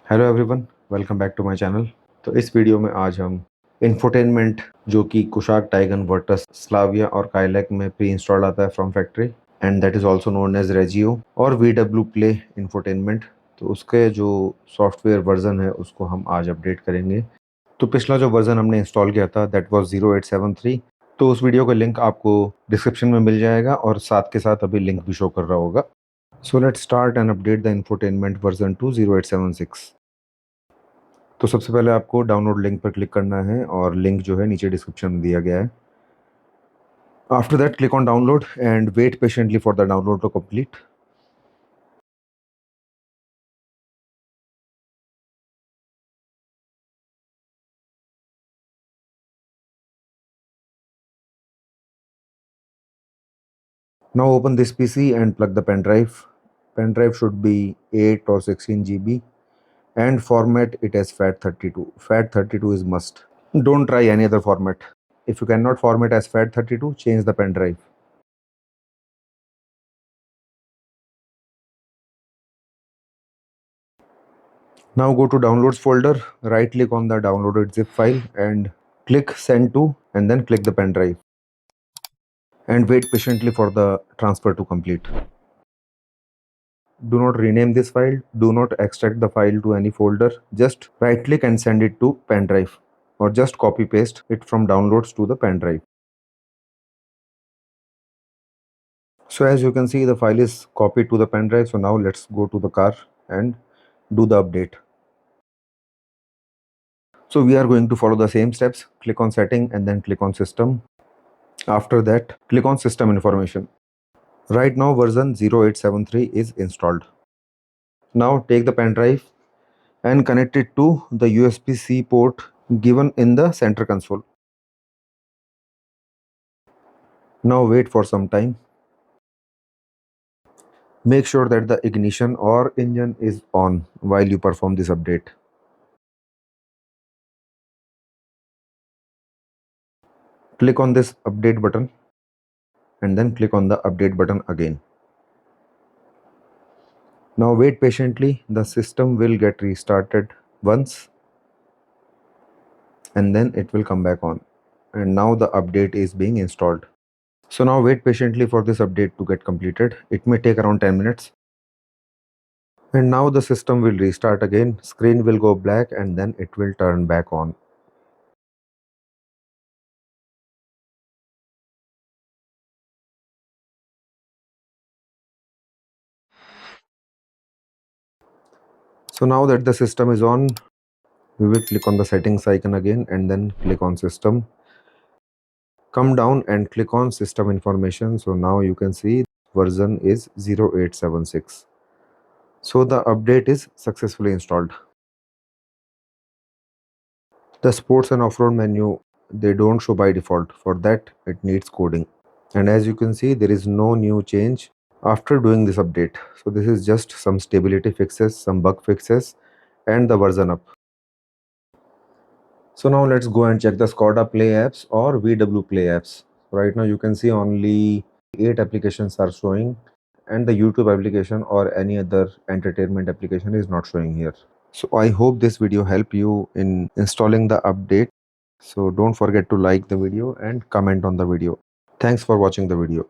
Hello everyone, welcome back to my channel. तो इस video में आज हम इंफोटेनमेंट जो कि कुशाक, टाइगन, वर्टस, स्लाविया और काइलैक में प्री इंस्टॉल्ड आता है from factory and that is also known as रेजियो और VW प्ले इंफोटेनमेंट, तो उसके जो सॉफ्टवेयर वर्जन है उसको हम आज अपडेट करेंगे। तो पिछला जो वर्जन हमने इंस्टॉल किया था दैट वाज 0873, तो उस वीडियो का लिंक आपको डिस्क्रिप्शन में मिल जाएगा और साथ के साथ अभी लिंक भी शो कर रहा होगा। So let's start and update the infotainment version two 0876। तो सबसे पहले आपको डाउनलोड लिंक पर क्लिक करना है और लिंक जो है नीचे डिस्क्रिप्शन में दिया गया है। After that click on download and wait patiently for the download to complete. Now open this PC and plug the pen drive. Pen drive should be 8 or 16 GB and format it as FAT32. FAT32 is must. Don't try any other format. If you cannot format as FAT32, change the pen drive. Now go to downloads folder, right click on the downloaded zip file and click send to and then click the pen drive and wait patiently for the transfer to complete. Do not rename this file, do not extract the file to any folder, just right click and send it to pen drive or just copy paste it from downloads to the pen drive. So as you can see, the file is copied to the pen drive. So now let's go to the car and do the update. So we are going to follow the same steps. Click on setting and then click on system. After that, click on system information. Right now version 0873 is installed. Now take the pen drive and connect it to the USB-C port given in the center console. Now wait for some time. Make sure that the ignition or engine is on while you perform this update. Click on this update button and then click on the update button again. Now wait patiently, the system will get restarted once and then it will come back on, and now the update is being installed. So now wait patiently for this update to get completed. It may take around 10 minutes. And now the system will restart again, screen will go black and then it will turn back on. So now that the system is on, we will click on the settings icon again and then click on system. Come down and click on system information. So now you can see version is 0876. So the update is successfully installed. The sports and off-road menu, they don't show by default. For that, it needs coding. And as you can see, there is no new change after doing this update. So this is just some stability fixes, some bug fixes, and the version up. So now let's go and check the Skoda Play apps or VW Play apps. Right now you can see only 8 applications are showing and the YouTube application or any other entertainment application is not showing here. So I hope this video helped you in installing the update. So don't forget to like the video and comment on the video. Thanks for watching the video.